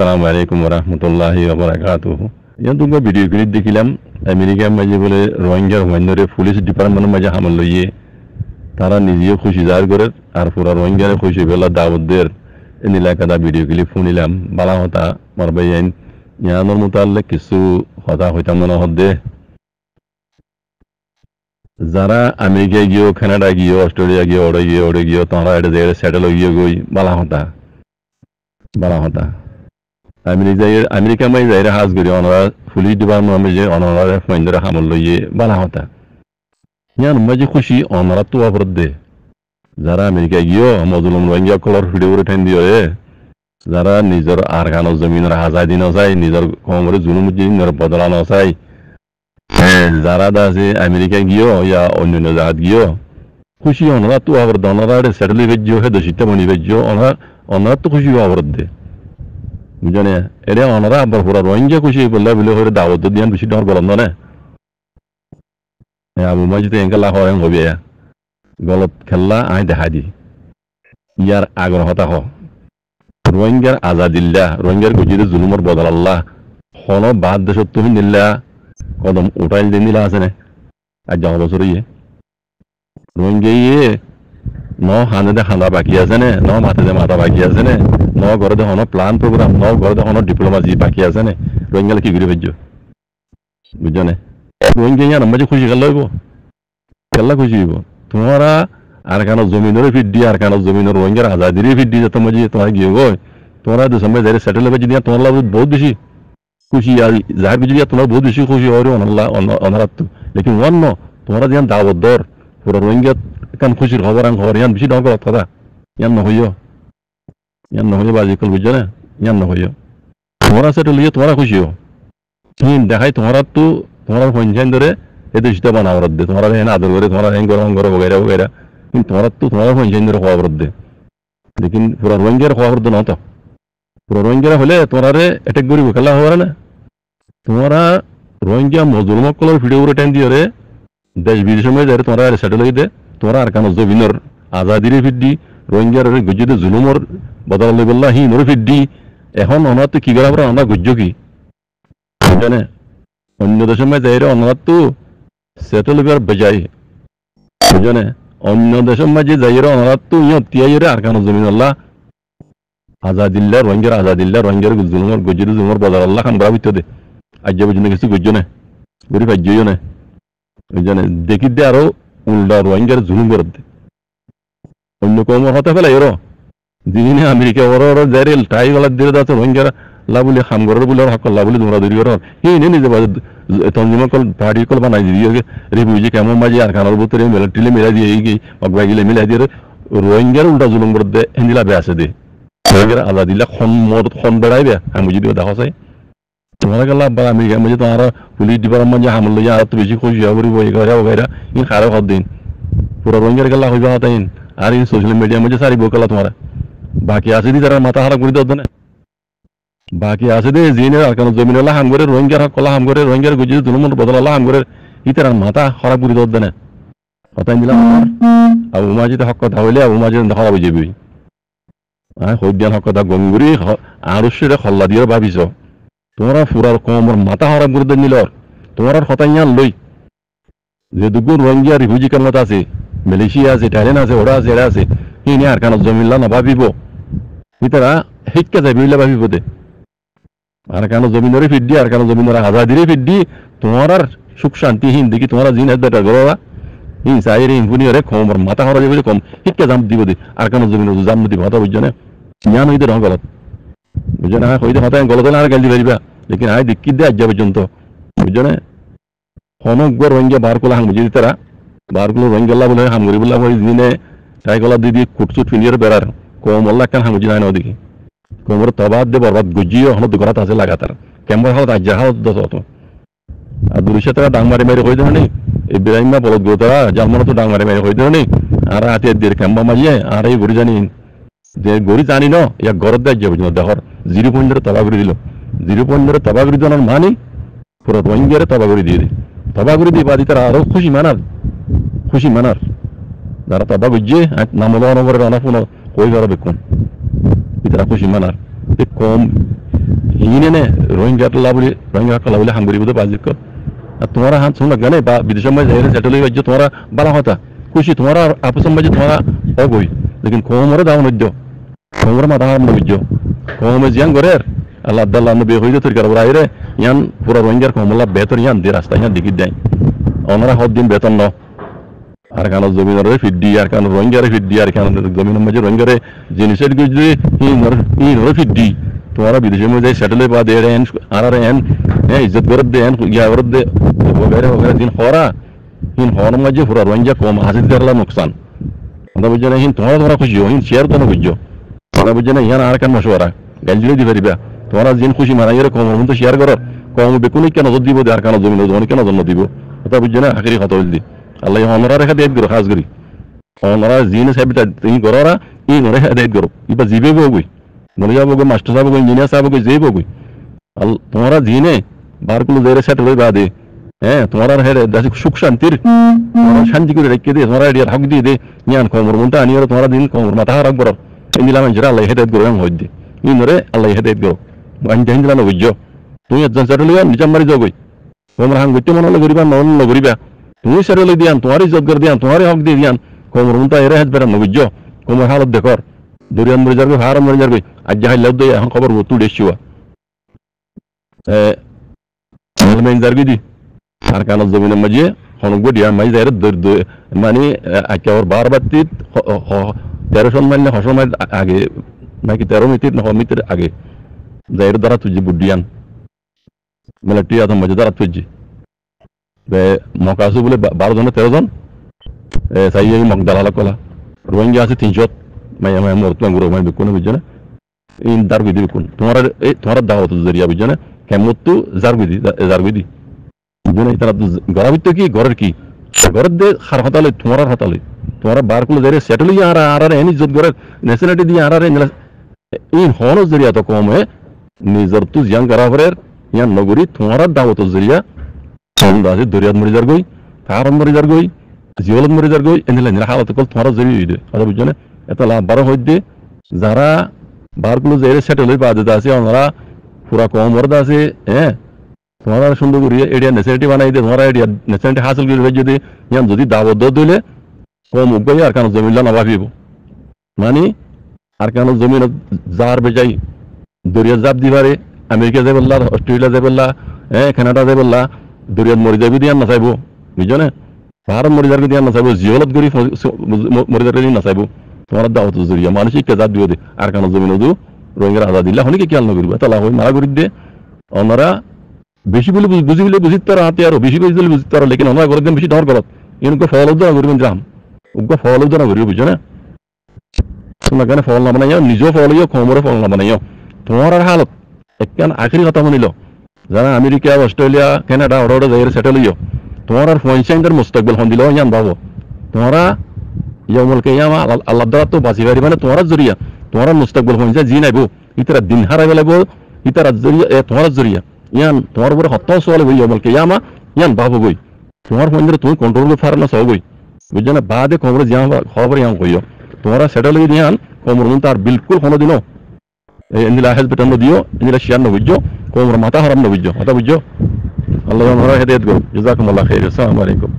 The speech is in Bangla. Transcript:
আসসালামু আলাইকুম রহমতুল্লাহি ওবারাকাতুহু। ইয়াদুঙ্গা ভিডিও ক্লিপ দেখিলাম আমেরিকার মাঝে বলে রোহিঙ্গার হুমায়ুনের পুলিশ ডিপার্টমেন্টের মাঝে হামল লইয়ে তারা নিজেও খুশি জাহির করে আর পুরা রোহিঙ্গারে খুশি বেলা দাউদদের এলাকাটা ভিডিও ক্লিপ শুনিলাম বালা হতা মারবাই আইন ইয়ানোর মোতাল্লে কিছু হতা হইতাম মনে হদ্দে যারা আমেরিকায় গিয়েও কানাডা গিয়ে অস্ট্রেলিয়া গিয়ে ওড়ে গিয়ে তারা এটা জায়গায় সেটেল হইয়ে গই বালা হতা আমেরিকা মাই যাইরা হাজ করি অনরা পুলিশ ডিপার্টমেন্ট যে অনরা ফাইন্ডরা হামল লইয়ে বালা হতা ইয়ান মাঝে খুশি অনরা তো অপরাধ দে যারা আমেরিকা গিয়েও মজলুম রোহিঙ্গা কলর ভিডিও করে ঠেন দিয়ে যারা নিজের আরগানো জমিনের আজাদি নচাই নিজের কমরে জুলুম জিনের বদলা নচাই যারা আছে আমেরিকা গিয়েও ইয়া অন্য জায়গাত গিয়েও খুশি অনরা তো অপরাধ অনরা সেটেল ভেজ্য হে দোষিত মনি ভেজ্য অনরা তো খুশি অপরাধ দে বুঝনে এরে অনরা আবার পুরা রোহিঙ্গা খুশি বললে বলে হয়ে দাওয়াত দিয়ান বেশি ডর গলম না আবু মাজিদ এঙ্কেলা হয় হবে গলত খেললা আই দেখা দি ইয়ার আগ্রহতা হ রোহিঙ্গার আজাদিল্লা রোহিঙ্গার গজিরে জুলুমর বদলাল্লাহ হন বাদ দেশত তুমি নিল্লা কদম উঠাইল দিন দিলা আছে না আর যাওয়া বছর ইয়ে রোহিঙ্গা ইয়ে ন হানে খানা বাকি আছে নে ন মাথে মাথা বাকি আছে নে ন ঘরে দেখো প্লান প্রোগ্রাম ন ঘরে দেখো ডিপ্লোমাজি বাকি আছে নে রোহিঙ্গা কি করে ভেজো বুঝছো রোহিঙ্গা ইয়ার মাঝে খুশি খেলা খুশি হইব তোমারা আর কেন জমিনের ফিডি আর কেন জমিনের রোহিঙ্গার আজাদির ফিডি যে তোমার তোমার গিয়ে গো তোমরা সময় যাই সেটেল হবে যদি তোমার লাভ বহুত বেশি খুশি আর যার যদি তোমার বহুত বেশি খুশি হয় অনারাত্ম লেকিন অন্য তোমরা যেন দাওয়াত দর পুরো রোহিঙ্গা কান খুশির খবর ইয়ান বেশি ডর কথা ইয়ান নহইও বাজি কল বুঝছো না ইয়ান নহইও তোমরা সেটেল হইয়া তোমরা খুশি হো দেখাই তোমার পঞ্চায়েত ধরে এদের সেটা বানাবার দে তোমার হেন আদর করে তোমার হেন গরম করো বগেরা কিন্তু তোমার পঞ্চায়েত ধরে খোয়া দে লেকিন পুরা রোহিঙ্গার খোয়া দে না তো পুরা রোহিঙ্গারা হলে তোমারে অ্যাটাক করিব খেলা হওয়ার না তোমরা রোহিঙ্গা মজলুমকলের ভিডিও করে টাইম দিয়ে দেশ বিদেশের মধ্যে তোমরা সেটেল হয়ে দে তোমরা আর কেন জমিনের আজাদির ফিডি রোহিঙ্গার গজ্জিতে জুলুমর বদল বললা হিনর ফিডি এখন অনার তো কি করা পরে আমরা গজ্জ কি জানে অন্য দেশের মধ্যে যাই অনার তো সেটেল হইবার বেজাই বুঝনে অন্য দেশের মাঝে যাই অনার তো ইয় তিয়াই আর কেন জমিন আল্লাহ আজাদিল্লা রোহিঙ্গার জুলুমর গজ্জিতে জুলুমর বদল আল্লাহ খান বড় ভিতরে আজ বুঝনে কিছু গজ্জ না গরিব আজ্যও না বুঝনে দেখি দে আরো উল্টা রোহিঙ্গার জুলুম করে দে অন্য কমর হতে ফেলে এরো যিনি আমেরিকা ওর যাই টাই গলা দিয়ে যাচ্ছে রোহিঙ্গার লাভুলি খাম ঘরের বলে হকল লাভুলি তোমরা দূর করো নিজে তঞ্জিমকল পার্টি কল বানাই দিয়ে রিফিউজি কেমন মাঝে আর খানার ভিতরে টিলে মিলাই দিয়ে অগবাই গিলে মিলাই দিয়ে রোহিঙ্গার উল্টা জুলুম করে দে হিন্দি লাভে আছে দে রোহিঙ্গার আজাদিল্লা খন বেড়াইবে আমি যদি দেখা চাই তোমার গেল আবার আমেরিকার মাঝে তোমার পুলিশ ডিপার্টমেন্ট মাঝে হামল লইয়া আর তো বেশি খুশি হব বগেরা খারাপ হত দিন পুরো রোহিঙ্গার গেলা হইবা হতাইন আর এই সোশ্যাল মিডিয়ার মাঝে সারি বকলা তোমার বাকি আছে দি তারা মাথা খারাপ করে দেওয়া না বাকি আছে দে জিনের আর কেন জমিন হাম করে রোহিঙ্গার কলা হাম করে রোহিঙ্গার গুজি জুলুমর বদল হাম করে ইতার মাথা খারাপ করে দেওয়া না হতাই দিলাম আবু মাজিদ হক কথা হইলে আবু মাজিদ দেখা বুঝবি হইদিয়ান হক কথা গঙ্গুরি আর সেটা খল্লা দিয়ে ভাবিছ তোমরা ফুরার কমর মাথা খারাপ করে নিল তোমার হতাই লই যে দুগুণ রোহিঙ্গা রিফিউজি কেমন আছে মালয়েশিয়া আছে থাইল্যান্ড আছে ওরা আছে এরা আছে এই নিয়ে আর কেন জমিল্লা না ভাবিব ইতারা শিক্ষা যাবি ভাবিব দে আর কেন জমিনের ফিডি আর কেন জমিনের আজাদিরে ফিডি তোমার আর সুখ শান্তিহীন দেখি তোমার জিন বেটা গলা হিং সাইরে ইনফুনিয়রে কমর মাথা হরা যাবে কম শিক্ষা জাম দিব দে আর কেন জমিনের জাম দিব কথা বুঝছো না জ্ঞান হইতে রং গলত বুঝছো না হইতে হতায় গলত আর গাল দি পারিবা লেকিন আয় দেখি দে আজ পর্যন্ত বুঝছো না হনগ্য রোহিঙ্গা বার কলা হাং বুঝি তারা বার গুলো রোহিঙ্গা বলে হাম করি বললা ওই দিনে তাই গলা দিদি কুটসুট ফিনিয়র বেড়ার কম আল্লাহ কেন হাম বুঝি নাই না দেখি কোমর তবাদ দে বরবাদ গজিও হন দুগরাত আছে লাগাতার কেমন হালত আজ হালত দত আর দুরিশে টাকা ডাং মারি মারি কই দেন নি ইব্রাহিম না বলদ গোতরা জালমন তো ডাং মারি মারি কই দেন নি আর হাতে দের কেমবা মাজিয়ে আর এই গরি জানি যে গরি জানি ন ইয়া গরদ দে যাবে দেখর 0 পয়েন্টের তবা করে দিল 0 পয়েন্টের তবা করে দেন মানি পুরো রোহিঙ্গারে তবা করে দিয়ে তবা করে দিয়ে বাদি তারা আরো খুশি মানার যারা তবা বুঝে নাম করে রানা ফোন কই যারা বেকুন ইতারা খুশি মানার কম হিনে নে রোহিঙ্গা লা বলি রোহিঙ্গা কলা বলে হাঙ্গরি বুঝে বাজিক আর তোমারা হাত শুন গানে বা বিদেশের মাঝে সেটেল হয়ে যাচ্ছে তোমারা বালা কথা খুশি তোমারা আপসের মাঝে তোমারা অগই লেকিন কোমরে দাও নজ্য কোমরে মাথা হারাম নজ্য কোমে জিয়ান গরের আল্লাহ আল্লাহ নবী হইতে তরিকার ওরা আইরে ইয়ান পুরা রোহিঙ্গার কোমলা বেতন ইয়ান দিয়ে রাস্তা ইয়ান দিকে দেয় ওনারা হদ দিন বেতন ন আর কেন জমিনের ফিডি আর কেন রোহিঙ্গারে ফিডি আর কেন জমিনের মাঝে রোহিঙ্গারে জিনিসের যদি ফিডি তোমারা বিদেশের মধ্যে সেটেল বা দে এন আর এন ইজ্জত গরত দে এন ইয়া গরত দে वगैरह वगैरह दिन खरा हिन हर मजे पूरा रोहिंग्या कम हाजिर करला नुकसान আমরা বুঝে না হিন তোমরা খুশি হো হিন শেয়ার তো না বুঝছো আমরা বুঝে না ইয়ান আর কেন মশওয়ারা গাঞ্জলি দি পারিবা তোমরা জিন খুশি মানাইরে কম তো শেয়ার করো কম বেকুনি কেন নজর দিব আর কেন জমিন জমি কেন জন্ম দিব কথা বুঝছে না আখেরি কথা বলদি আল্লাহ অনরা রেখা দেব করো খাস করি অনরা জিন সাহেবটা তুমি করোরা ই নরে দেব করো ইবা জিবে বগই নরে যাবো মাস্টার সাহেব ইঞ্জিনিয়ার সাহেব যেই বগই তোমরা জিনে বারগুলো দেরে সেট হই বাদে হ্যাঁ তোমার হেরে দাসি সুখ শান্তির শান্তি করে রেখে দিয়ে তোমার আইডিয়ার হক দিয়ে দে জ্ঞান কমর মনটা আনিয়ে তোমার দিন কমর মাথা হারাক বড় ইন্দিলা মানুষের আল্লাহ হেদায়ত করো হই দি ই নরে আল্লাহ হেদায়ত করো আইন জাহিন দিলা বুঝছো তুমি একজন সেটেল হইয়া নিজাম মারি যাও গই তোমার হাং গইতে মনে হলে গরিবা নন গরিবা তুমি সেটেল দিয়ান তোমার ইজ্জত করে দিয়ান তোমার হক দিয়ে দিয়ান কমর মনটা এরে হেদ বেরান বুঝছো কমর হালত দেখর দরিয়ান মরে যাবে হারাম মরে যাবে আজ যাই লাভ দেয় এখন খবর তুই দেখিও মেন জারগি দি আর কান জমিনের মাঝে হনক বডিয়া মাঝে যাই মানে একেবারে বারবাতিত 1300 মাইল না 600 মাইল আগে নাকি 13 মিটার না 9 মিটার আগে যাই দ্বারা তুজি বুডিয়ান মিলিটারি আদম মাঝে দ্বারা তুজি বে মকাসু বলে 12 জন 13 জন সাই এই মগদালা কলা রোহিঙ্গা আছে 300 মাইয়া মাইয়া মরতো গুরু মাই বেকুন বুঝছ না ইন দারগি দি বেকুন তোমার দাওয়াত জরিয়া বুঝছ না কেমতো জারগি দি বুনে তারা গরাবিত কি গরের কি গরের দে হার হতালে তোমার বারকুলো যারে সেটেল ইয়া আর এনি ইজ্জত গরের ন্যাশনালিটি দি আর ইন হনো জরিয়া তো কমে নিজর তু জিয়ান গরাবরের ইয়া নগরী তোমার দাওয়াত জরিয়া সন্দাসে দরিয়াত মরি যার গই তারম মরি যার গই জিওলত মরি যার গই এনিলা নিরা হালত কল তোমার জরিয়া দে কথা বুঝছ না এত লাভ বারো হই দে যারা বারকুলো যারে সেটেল হই বাদে আছে ওনারা পুরা কম মরদা আছে হ্যাঁ তোমার সুন্দর করিয়ে এরিয়া নেসেরিটি বানাই দে তোমার এরিয়া নেসেরিটি হাসিল করে যদি ইয়ান যদি দাবত দিলে কম উগাই আর কেন জমিন না ভাবিব মানে আর কেন জমিন যার বেজাই দরিয়া জাপ দিবারে আমেরিকা যাই বললা অস্ট্রেলিয়া যাই বললা হ্যাঁ কানাডা যাই বললা দরিয়াত মরি যাবি দিয়ে না চাইব বুঝছো না ভারত মরি যার দিয়ে না চাইব জিওলত গরি মরি যার দিয়ে না চাইব তোমার দাওয়াত জরিয়া মানসিক জাপ দিও দে আর কেন জমিন রোহিঙ্গার আজাদ দিলা হনি কি খেয়াল নকরিবা তালা হই মারা করি দে ওনারা বেশি বলে বুঝিতে পারো হাতে আরো বেশি বুঝলে বুঝতে পারো লেকিন আমরা করে দেন বেশি ডর করত এনকে ফল উদ্ধার করবেন যাম উগ্র ফল উদ্ধার করিও বুঝছো না তোমার কেন ফল না বানাইও নিজেও ফল হইও কমরে ফল না বানাইও তোমার আর হালত একখান আখেরি কথা মনিল যারা আমেরিকা অস্ট্রেলিয়া কানাডা ওরা যাই সেটেল হইও তোমার আর পয়সাইন্দার মুস্তাকবিল হন দিল ইয়ান ভাবো তোমরা ইয়ামুল কিয়ামা আল্লাহ দ্বারা তো বাঁচি পারি মানে তোমার জরিয়া তোমার মুস্তাকবিল পয়সা জি নাইবো ইতারা দিন হারাই বেলাবো ইতারা জরিয়া তোমার জরিয়া ইয়ান তোমার উপরে হত্যাও সওয়াল হই ইয়ামুল কিয়ামা ইয়ান ভাবো গই তোমার পয়সা তুমি কন্ট্রোল করতে পারো না সব গই বুঝছো না বাদে খবর জিয়া খবর ইয়ান কইও তোমরা সেটেল হই দিয়ান কমর তার বিলকুল কোনো দিনও এন্দিলা হেজ বেতন দিও এন্দিলা শেয়ার না বুঝছো কমর মাথা হারাম না বুঝছো কথা বুঝছো আল্লাহ আমরা হেদায়েত করো জাযাকুমুল্লাহ খাইর আসসালামু আলাইকুম